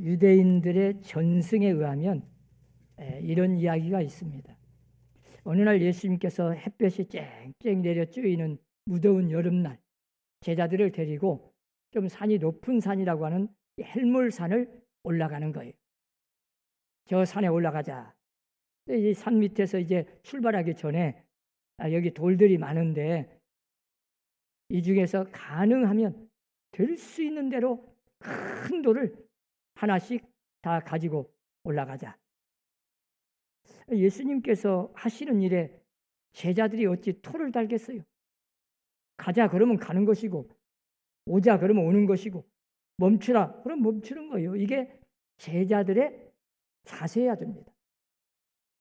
유대인들의 전승에 의하면 이런 이야기가 있습니다. 어느 날 예수님께서 햇볕이 쨍쨍 내려 쬐이는 무더운 여름날 제자들을 데리고 좀 산이 높은 산이라고 하는 헬몰산을 올라가는 거예요. 저 산에 올라가자. 이 산 밑에서 이제 출발하기 전에 여기 돌들이 많은데 이 중에서 가능하면 될 수 있는 대로 큰 돌을 하나씩 다 가지고 올라가자. 예수님께서 하시는 일에 제자들이 어찌 토를 달겠어요? 가자 그러면 가는 것이고 오자 그러면 오는 것이고 멈추라 그럼 멈추는 거예요. 이게 제자들의 자세여야 됩니다.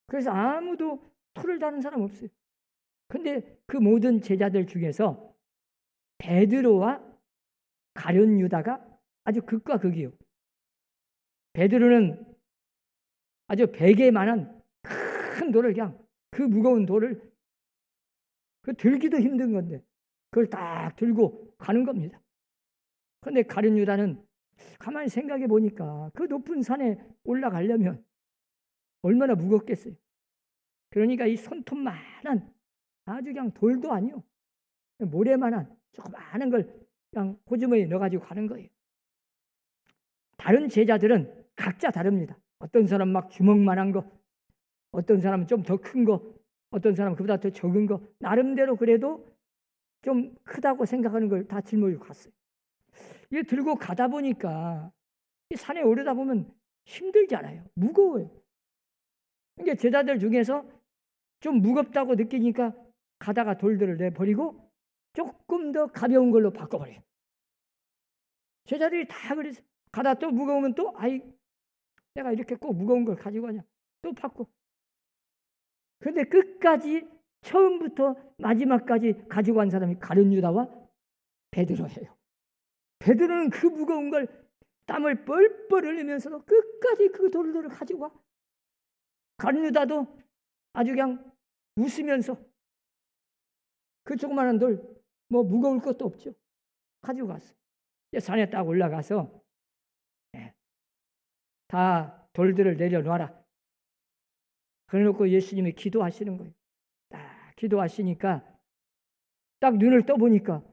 그래서 아무도 토를 다는 사람 없어요. 근데 그 모든 제자들 중에서 베드로와 가룟 유다가 아주 극과 극이요. 베드로는 아주 베개만한 큰 돌을 그냥 그 무거운 돌을 그 들기도 힘든 건데 그걸 딱 들고 가는 겁니다. 그런데 가룟 유다는 가만히 생각해 보니까 그 높은 산에 올라가려면 얼마나 무겁겠어요. 그러니까 이 손톱만한 아주 그냥 돌도 아니요. 모래만한 조그마한 걸 그냥 호주머니에 넣어가지고 가는 거예요. 다른 제자들은 각자 다릅니다. 어떤 사람 막 주먹만한 거, 어떤 사람은 좀 더 큰 거, 어떤 사람은 그보다 더 적은 거, 나름대로 그래도 좀 크다고 생각하는 걸 다 짊어지고 갔어요. 이게 들고 가다 보니까 이 산에 오르다 보면 힘들잖아요. 무거워요. 그러니까 제자들 중에서 좀 무겁다고 느끼니까 가다가 돌들을 내버리고 조금 더 가벼운 걸로 바꿔버려요. 제자들이 다 그래서 가다 또 무거우면 또 내가 이렇게 꼭 무거운 걸 가지고 가냐 또 바꿔. 그런데 끝까지 처음부터 마지막까지 가지고 간 사람이 가룟 유다와 베드로예요. 베드로는 그 무거운 걸 땀을 뻘뻘 흘리면서도 끝까지 그 돌들을 가지고 와. 가룟 유다도 아주 그냥 웃으면서 그 조그마한 돌 뭐 무거울 것도 없죠. 가지고 갔어요. 산에 딱 올라가서 다 돌들을 내려놔라. 그래놓고 예수님이 기도하시는 거예요. 딱 기도하시니까 딱 눈을 떠보니까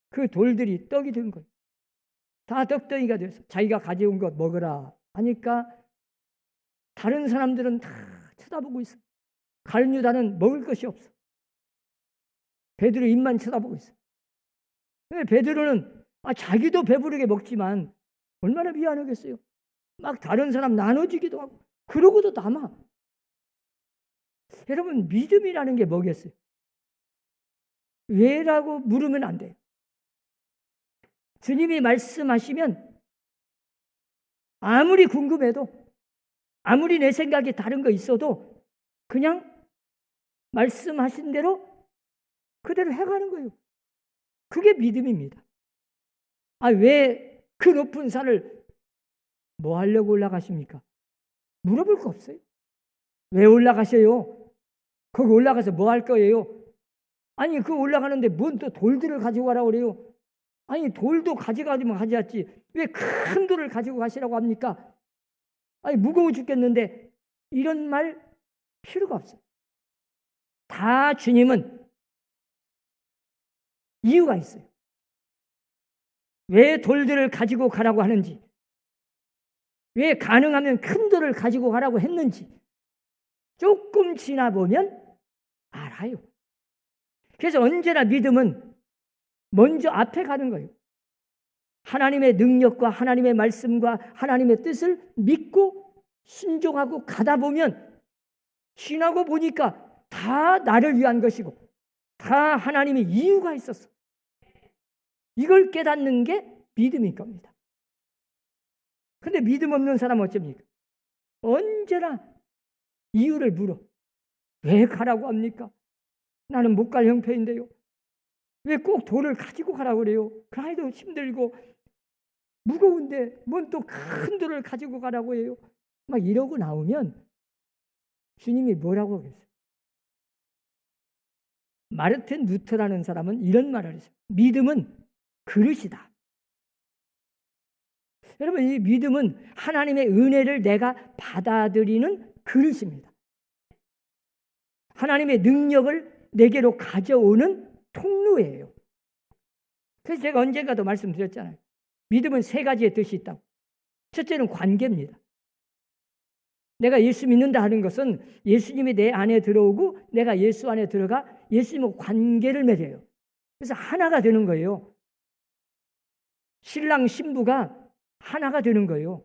그 돌들이 떡이 된 거예요. 다 떡덩이가 돼서 자기가 가져온 것 먹으라 하니까 다른 사람들은 다 쳐다보고 있어. 가룟 유다는 먹을 것이 없어. 베드로 입만 쳐다보고 있어. 근데 베드로는 자기도 배부르게 먹지만 얼마나 미안하겠어요. 막 다른 사람 나눠주기도 하고 그러고도 남아. 여러분 믿음이라는 게 뭐겠어요? 왜라고 물으면 안 돼요. 주님이 말씀하시면 아무리 궁금해도 아무리 내 생각이 다른 거 있어도 그냥 말씀하신 대로 그대로 해가는 거예요. 그게 믿음입니다. 왜 그 높은 산을 뭐 하려고 올라가십니까? 물어볼 거 없어요. 왜 올라가셔요? 거기 올라가서 뭐 할 거예요? 그 올라가는데 뭔 또 돌들을 가지고 가라고 그래요? 돌도 가져가지면 가져왔지. 왜 큰 돌을 가지고 가시라고 합니까? 무거워 죽겠는데 이런 말 필요가 없어요. 다 주님은 이유가 있어요. 왜 돌들을 가지고 가라고 하는지, 왜 가능하면 큰 돌을 가지고 가라고 했는지 조금 지나보면 알아요. 그래서 언제나 믿음은 먼저 앞에 가는 거예요. 하나님의 능력과 하나님의 말씀과 하나님의 뜻을 믿고 순종하고 가다 보면 지나고 보니까 다 나를 위한 것이고 다 하나님의 이유가 있었어. 이걸 깨닫는 게 믿음일 겁니다. 근데 믿음 없는 사람은 어쩝니까? 언제나 이유를 물어. 왜 가라고 합니까? 나는 못 갈 형편인데요. 왜 꼭 돌을 가지고 가라고 그래요? 그래도 힘들고 무거운데 뭔 또 큰 돌을 가지고 가라고 해요? 막 이러고 나오면 주님이 뭐라고 하겠어요? 마르틴 루터라는 사람은 이런 말을 했어요. 믿음은 그릇이다. 여러분, 이 믿음은 하나님의 은혜를 내가 받아들이는 그릇입니다. 하나님의 능력을 내게로 가져오는 통로예요. 그래서 제가 언젠가도 말씀드렸잖아요. 믿음은 세 가지의 뜻이 있다고. 첫째는 관계입니다. 내가 예수 믿는다 하는 것은 예수님이 내 안에 들어오고 내가 예수 안에 들어가 예수님과 관계를 맺어요. 그래서 하나가 되는 거예요. 신랑 신부가 하나가 되는 거예요.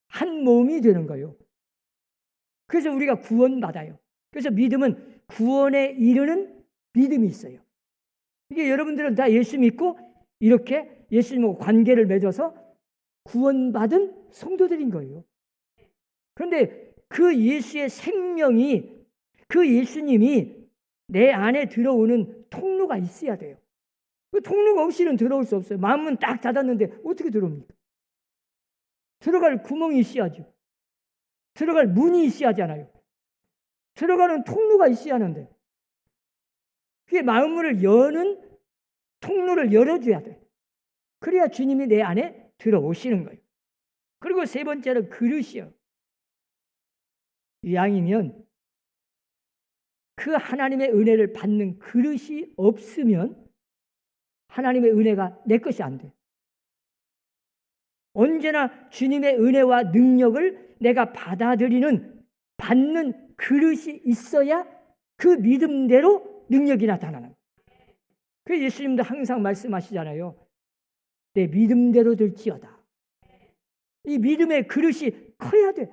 한 몸이 되는 거예요. 그래서 우리가 구원받아요. 그래서 믿음은 구원에 이르는 믿음이 있어요. 이게 여러분들은 다 예수 믿고 이렇게 예수님과 관계를 맺어서 구원받은 성도들인 거예요. 그런데 그 예수의 생명이, 그 예수님이 내 안에 들어오는 통로가 있어야 돼요. 그 통로가 없이는 들어올 수 없어요. 마음은 딱 닫았는데 어떻게 들어옵니까? 들어갈 구멍이 있어야죠. 들어갈 문이 있어야 하잖아요. 들어가는 통로가 있어야 하는데 그게 마음문을 여는 통로를 열어줘야 돼. 그래야 주님이 내 안에 들어오시는 거예요. 그리고 세 번째는 그릇이요. 이왕이면 그 하나님의 은혜를 받는 그릇이 없으면 하나님의 은혜가 내 것이 안 돼. 언제나 주님의 은혜와 능력을 내가 받는 그릇이 있어야 그 믿음대로 능력이 나타나는 거예요. 그래서 예수님도 항상 말씀하시잖아요. 내 믿음대로 될지어다. 이 믿음의 그릇이 커야 돼.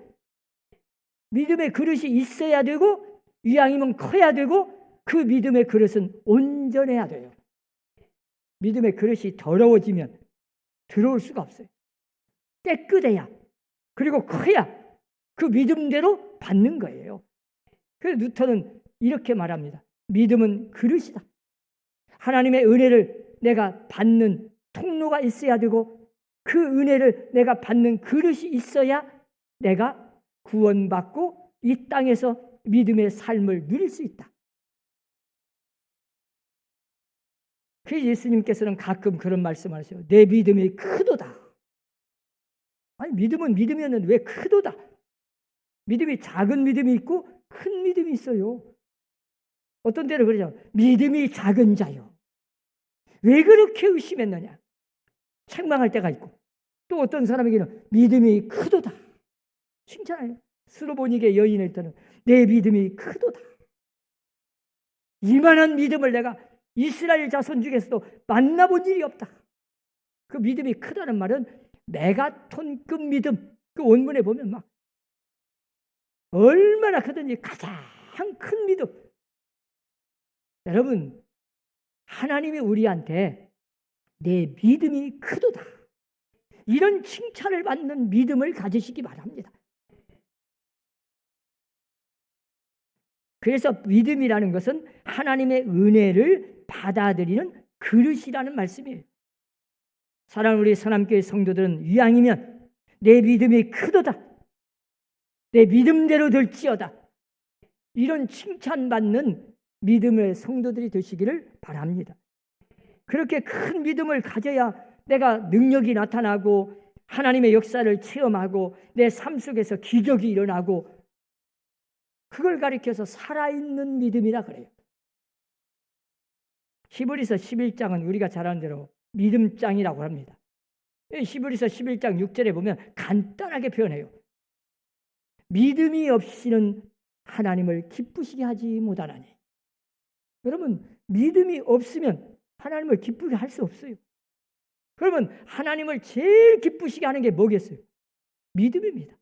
믿음의 그릇이 있어야 되고 이왕이면 커야 되고 그 믿음의 그릇은 온전해야 돼요. 믿음의 그릇이 더러워지면 들어올 수가 없어요. 깨끗해야 그리고 커야 그 믿음대로 받는 거예요. 그래서 누터는 이렇게 말합니다. 믿음은 그릇이다. 하나님의 은혜를 내가 받는 통로가 있어야 되고 그 은혜를 내가 받는 그릇이 있어야 내가 구원받고 이 땅에서 믿음의 삶을 누릴 수 있다. 그래서 예수님께서는 가끔 그런 말씀을 하세요. 내 믿음이 크도다. 아니, 믿음은 믿음이었는데 왜 크도다? 믿음이 작은 믿음이 있고 큰 믿음이 있어요. 어떤 때는 그러죠. 믿음이 작은 자요. 왜 그렇게 의심했느냐? 책망할 때가 있고 또 어떤 사람에게는 믿음이 크도다. 칭찬해요. 스로보니게 여인일 때는 내 믿음이 크도다. 이만한 믿음을 내가 이스라엘 자손 중에서도 만나본 일이 없다. 그 믿음이 크다는 말은 메가톤급 믿음. 그 원문에 보면 막 얼마나 크든지 가장 큰 믿음. 여러분, 하나님이 우리한테 내 믿음이 크도다. 이런 칭찬을 받는 믿음을 가지시기 바랍니다. 그래서 믿음이라는 것은 하나님의 은혜를 받아들이는 그릇이라는 말씀이에요. 사랑하는 우리 선함교회 성도들은 이왕이면 내 믿음이 크도다. 내 믿음대로 될지어다. 이런 칭찬받는 믿음의 성도들이 되시기를 바랍니다. 그렇게 큰 믿음을 가져야 내가 능력이 나타나고 하나님의 역사를 체험하고 내 삶 속에서 기적이 일어나고 그걸 가리켜서 살아있는 믿음이라 그래요. 히브리서 11장은 우리가 잘 아는 대로 믿음장이라고 합니다. 히브리서 11장 6절에 보면 간단하게 표현해요. 믿음이 없이는 하나님을 기쁘시게 하지 못하나니. 여러분, 믿음이 없으면 하나님을 기쁘게 할 수 없어요. 그러면 하나님을 제일 기쁘시게 하는 게 뭐겠어요? 믿음입니다.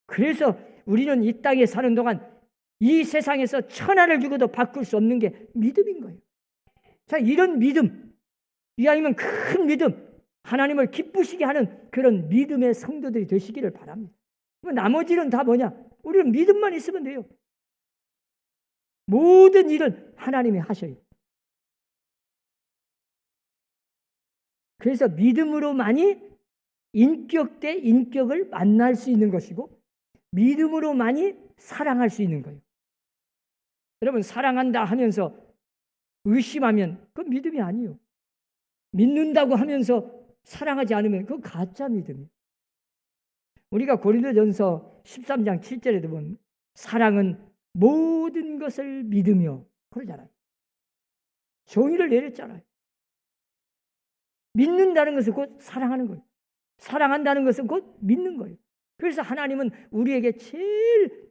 그래서 우리는 이 땅에 사는 동안 이 세상에서 천하를 주고도 바꿀 수 없는 게 믿음인 거예요. 자, 이런 믿음, 이왕이면 큰 믿음, 하나님을 기쁘시게 하는 그런 믿음의 성도들이 되시기를 바랍니다. 나머지는 다 뭐냐? 우리는 믿음만 있으면 돼요. 모든 일은 하나님이 하셔요. 그래서 믿음으로만이 인격 대 인격을 만날 수 있는 것이고 믿음으로만이 사랑할 수 있는 거예요. 여러분, 사랑한다 하면서 의심하면 그건 믿음이 아니에요. 믿는다고 하면서 사랑하지 않으면 그건 가짜 믿음이에요. 우리가 고린도전서 13장 7절에도 보면 사랑은 모든 것을 믿으며 그러잖아요. 정의를 내렸잖아요. 믿는다는 것은 곧 사랑하는 거예요. 사랑한다는 것은 곧 믿는 거예요. 그래서 하나님은 우리에게 제일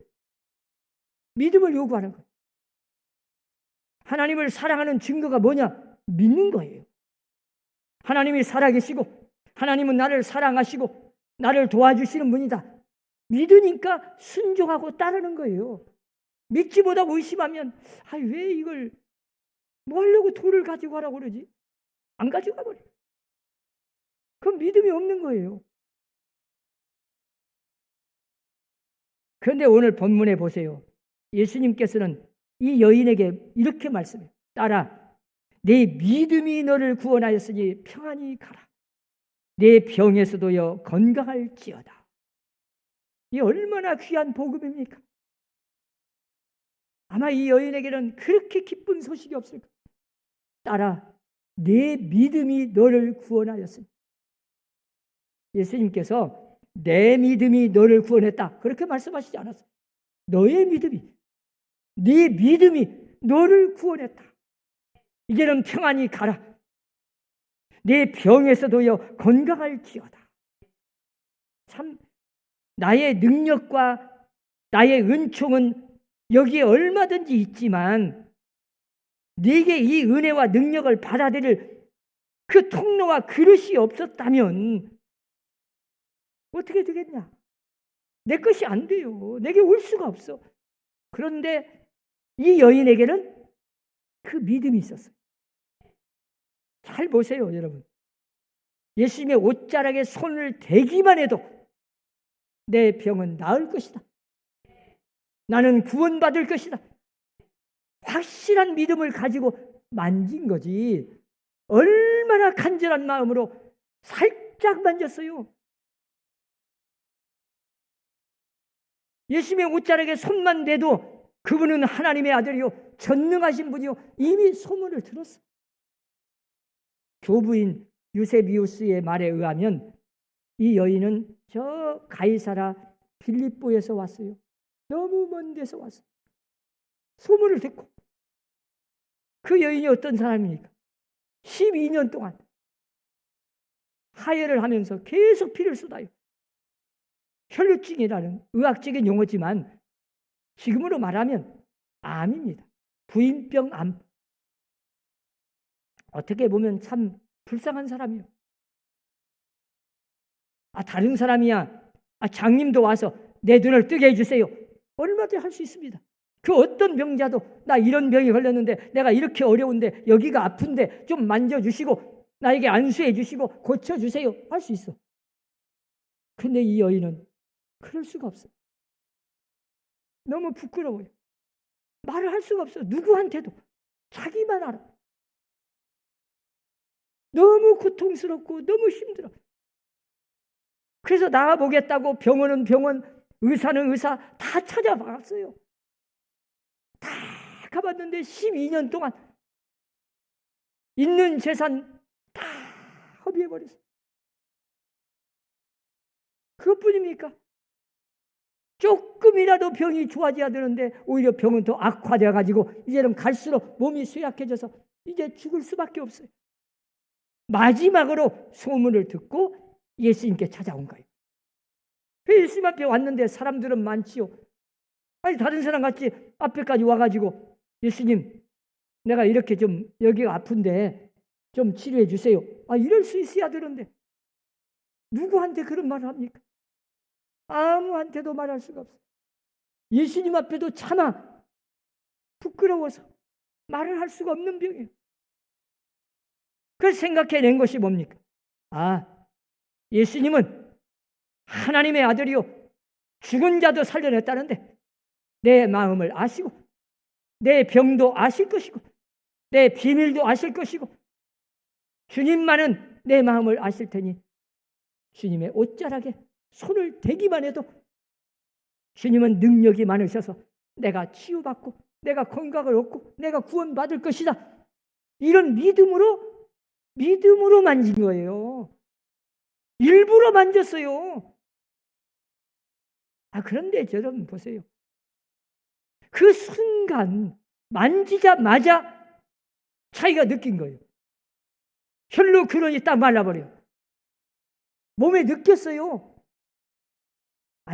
믿음을 요구하는 거예요. 하나님을 사랑하는 증거가 뭐냐? 믿는 거예요. 하나님이 살아계시고 하나님은 나를 사랑하시고 나를 도와주시는 분이다. 믿으니까 순종하고 따르는 거예요. 믿지 못하고 의심하면 왜 이걸 뭐 하려고 돌을 가지고 가라고 그러지? 안 가지고 가버려. 그건 믿음이 없는 거예요. 그런데 오늘 본문에 보세요. 예수님께서는 이 여인에게 이렇게 말씀해요. 딸아, 내 믿음이 너를 구원하였으니 평안히 가라. 내 병에서도요 건강할지어다. 이 얼마나 귀한 복음입니까? 아마 이 여인에게는 그렇게 기쁜 소식이 없을 거예요. 딸아, 내 믿음이 너를 구원하였으니. 예수님께서 내 믿음이 너를 구원했다 그렇게 말씀하시지 않았어요. 너의 믿음이, 네 믿음이 너를 구원했다. 이제는 평안히 가라. 내 병에서도요 건강할지어다. 참 나의 능력과 나의 은총은 여기에 얼마든지 있지만 네게 이 은혜와 능력을 받아들일 그 통로와 그릇이 없었다면 어떻게 되겠냐? 내 것이 안 돼요. 내게 올 수가 없어. 그런데 이 여인에게는 그 믿음이 있었어요. 잘 보세요, 여러분. 예수님의 옷자락에 손을 대기만 해도 내 병은 나을 것이다. 나는 구원받을 것이다. 확실한 믿음을 가지고 만진 거지. 얼마나 간절한 마음으로 살짝 만졌어요. 예수님의 옷자락에 손만 대도 그분은 하나님의 아들이요 전능하신 분이요 이미 소문을 들었어요. 교부인 유세비우스의 말에 의하면 이 여인은 저 가이사라 빌립보에서 왔어요. 너무 먼 데서 왔어요. 소문을 듣고. 그 여인이 어떤 사람입니까? 12년 동안 하혈을 하면서 계속 피를 쏟아요. 혈루증이라는 의학적인 용어지만 지금으로 말하면 암입니다. 부인병 암. 어떻게 보면 참 불쌍한 사람이요. 다른 사람이야. 장님도 와서 내 눈을 뜨게 해주세요. 얼마든지 할 수 있습니다. 그 어떤 병자도 나 이런 병이 걸렸는데 내가 이렇게 어려운데 여기가 아픈데 좀 만져주시고 나에게 안수해 주시고 고쳐주세요. 할 수 있어. 근데 이 여인은 그럴 수가 없어요. 너무 부끄러워요. 말을 할 수가 없어요. 누구한테도. 자기만 알아. 너무 고통스럽고 너무 힘들어. 그래서 나아보겠다고 병원은 병원, 의사는 의사 다 찾아봤어요. 다 가봤는데 12년 동안 있는 재산 다 허비해버렸어요. 그것뿐입니까? 조금이라도 병이 좋아져야 되는데 오히려 병은 더 악화되어 가지고 이제는 갈수록 몸이 쇠약해져서 이제 죽을 수밖에 없어요. 마지막으로 소문을 듣고 예수님께 찾아온 거예요. 예수님 앞에 왔는데 사람들은 많지요. 다른 사람 같이 앞에까지 와가지고 예수님 내가 이렇게 좀 여기가 아픈데 좀 치료해 주세요. 이럴 수 있어야 되는데 누구한테 그런 말을 합니까? 아무한테도 말할 수가 없어요. 예수님 앞에도 차마 부끄러워서 말을 할 수가 없는 병이에요. 그래서 생각해낸 것이 뭡니까? 예수님은 하나님의 아들이요 죽은 자도 살려냈다는데 내 마음을 아시고 내 병도 아실 것이고 내 비밀도 아실 것이고 주님만은 내 마음을 아실 테니 주님의 옷자락에 손을 대기만 해도 주님은 능력이 많으셔서 내가 치유받고 내가 건강을 얻고 내가 구원받을 것이다. 이런 믿음으로 만진 거예요. 일부러 만졌어요. 그런데 여러분 보세요. 그 순간 만지자마자 자기가 느낀 거예요. 혈로 근원이 딱 말라버려요. 몸에 느꼈어요.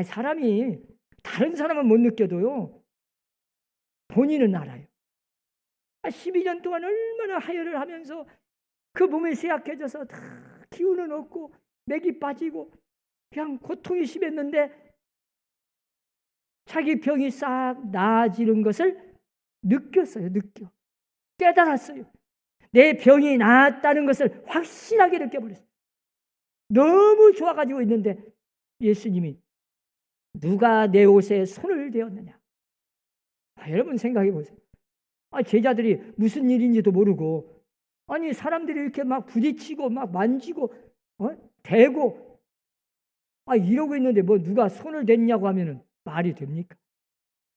사람이 다른 사람은 못 느껴도요. 본인은 알아요. 12년 동안 얼마나 하혈을 하면서 그 몸이 쇠약해져서 다 기운은 없고 맥이 빠지고 그냥 고통이 심했는데 자기 병이 싹 나아지는 것을 느꼈어요. 깨달았어요. 내 병이 나았다는 것을 확실하게 느껴버렸어요. 너무 좋아가지고 있는데 예수님이 누가 내 옷에 손을 대었느냐. 여러분 생각해 보세요. 제자들이 무슨 일인지도 모르고 사람들이 이렇게 막 부딪히고 막 만지고 대고 이러고 있는데 뭐 누가 손을 댔냐고 하면은 말이 됩니까?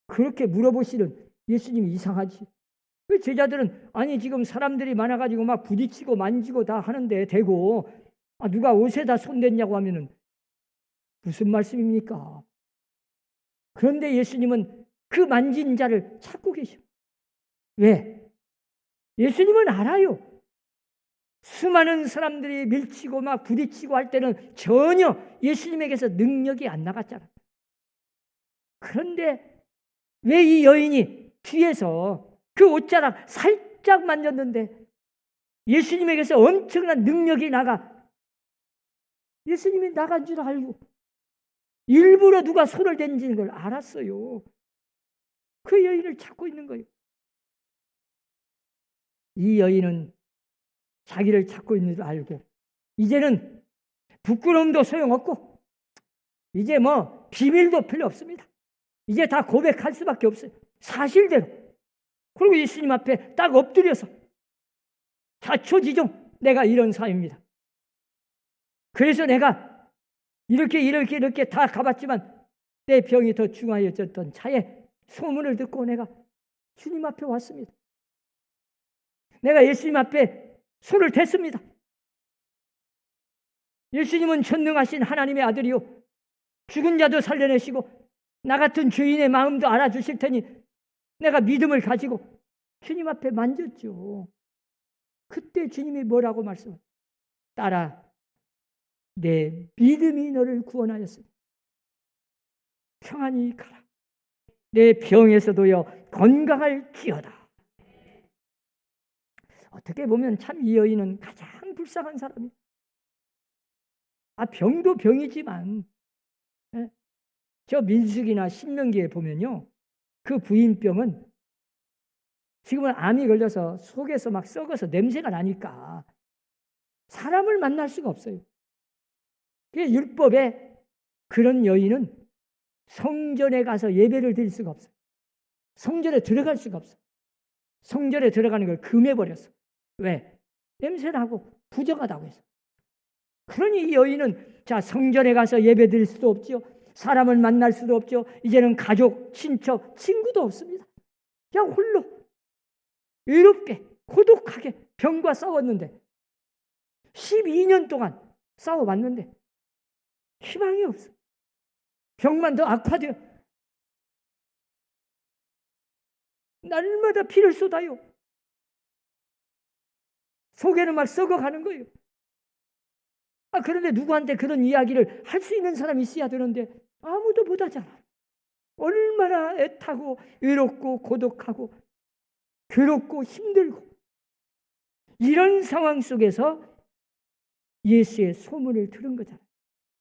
그렇게 물어보시는 예수님이 이상하지. 제자들은 지금 사람들이 많아가지고 막 부딪히고 만지고 다 하는데 대고 누가 옷에다 손 댔냐고 하면은 무슨 말씀입니까? 그런데 예수님은 그 만진 자를 찾고 계셔. 왜? 예수님은 알아요. 수많은 사람들이 밀치고 막 부딪히고 할 때는 전혀 예수님에게서 능력이 안 나갔잖아. 그런데 왜 이 여인이 뒤에서 그 옷자락 살짝 만졌는데 예수님에게서 엄청난 능력이 나가. 예수님이 나간 줄 알고 일부러 누가 손을 댄지는 걸 알았어요. 그 여인을 찾고 있는 거예요. 이 여인은 자기를 찾고 있는 줄 알고 이제는 부끄러움도 소용없고 이제 뭐 비밀도 필요 없습니다. 이제 다 고백할 수밖에 없어요. 사실대로. 그리고 예수님 앞에 딱 엎드려서 자초지종 내가 이런 사람입니다. 그래서 내가 이렇게 다 가봤지만 내 병이 더 중하여졌던 차에 소문을 듣고 내가 주님 앞에 왔습니다. 내가 예수님 앞에 손을 댔습니다. 예수님은 전능하신 하나님의 아들이요 죽은 자도 살려내시고 나 같은 죄인의 마음도 알아주실 테니 내가 믿음을 가지고 주님 앞에 만졌죠. 그때 주님이 뭐라고 말씀하세요? 딸아, 내 믿음이 너를 구원하였으니 평안히 가라. 내 병에서도요 건강할지어다. 어떻게 보면 참 이 여인은 가장 불쌍한 사람이에요. 병도 병이지만 저 민수기나 신명기에 보면요 그 부인병은 지금은 암이 걸려서 속에서 막 썩어서 냄새가 나니까 사람을 만날 수가 없어요. 율법에 그런 여인은 성전에 가서 예배를 드릴 수가 없어요. 성전에 들어갈 수가 없어요. 성전에 들어가는 걸 금해버렸어. 왜? 냄새나고 부정하다고 해서. 그러니 이 여인은 성전에 가서 예배 드릴 수도 없죠. 사람을 만날 수도 없죠. 이제는 가족, 친척, 친구도 없습니다. 그냥 홀로 외롭게 고독하게 병과 싸웠는데 12년 동안 싸워봤는데 희망이 없어. 병만 더 악화되어 날마다 피를 쏟아요. 속에는 막 썩어가는 거예요. 그런데 누구한테 그런 이야기를 할 수 있는 사람이 있어야 되는데 아무도 못하잖아. 얼마나 애타고 외롭고 고독하고 괴롭고 힘들고 이런 상황 속에서 예수의 소문을 들은 거잖아요.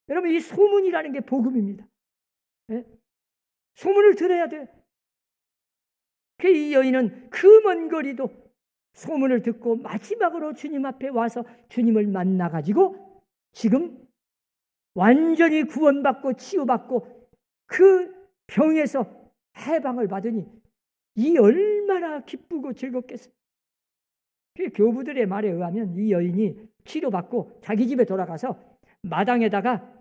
여러분 이 소문이라는 게 복음입니다. 소문을 들어야 돼. 이 여인은 그 먼 거리도 소문을 듣고 마지막으로 주님 앞에 와서 주님을 만나가지고 지금 완전히 구원받고 치유받고 그 병에서 해방을 받으니 이 얼마나 기쁘고 즐겁겠어요. 교부들의 말에 의하면 이 여인이 치료받고 자기 집에 돌아가서 마당에다가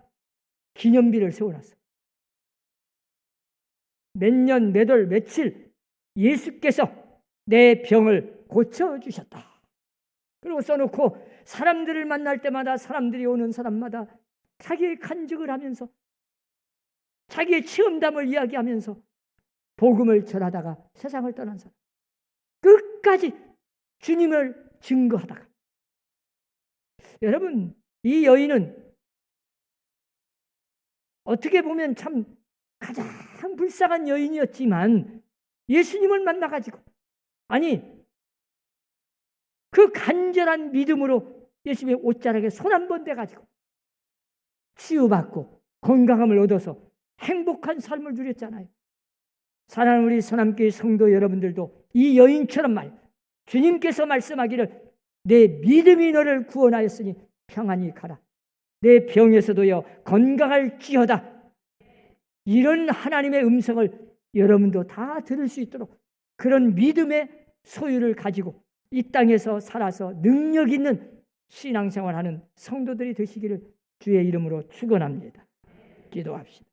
기념비를 세워놨어요. 몇 년, 몇 월, 며칠 예수께서 내 병을 고쳐주셨다. 그리고 써놓고 사람들을 만날 때마다 사람들이 오는 사람마다 자기의 간증을 하면서 자기의 체험담을 이야기하면서 복음을 전하다가 세상을 떠난 사람, 끝까지 주님을 증거하다가. 여러분, 이 여인은 어떻게 보면 참 가장 불쌍한 여인이었지만 예수님을 만나가지고, 아니 그 간절한 믿음으로 예수님의 옷자락에 손 한 번 대가지고 치유받고 건강함을 얻어서 행복한 삶을 누렸잖아요. 사랑하는 우리 서남교회 성도 여러분들도 이 여인처럼 주님께서 말씀하기를 내 믿음이 너를 구원하였으니 평안히 가라. 내 병에서도요 건강할지어다. 이런 하나님의 음성을 여러분도 다 들을 수 있도록 그런 믿음의 소유를 가지고 이 땅에서 살아서 능력 있는 신앙생활하는 성도들이 되시기를 주의 이름으로 축원합니다. 기도합시다.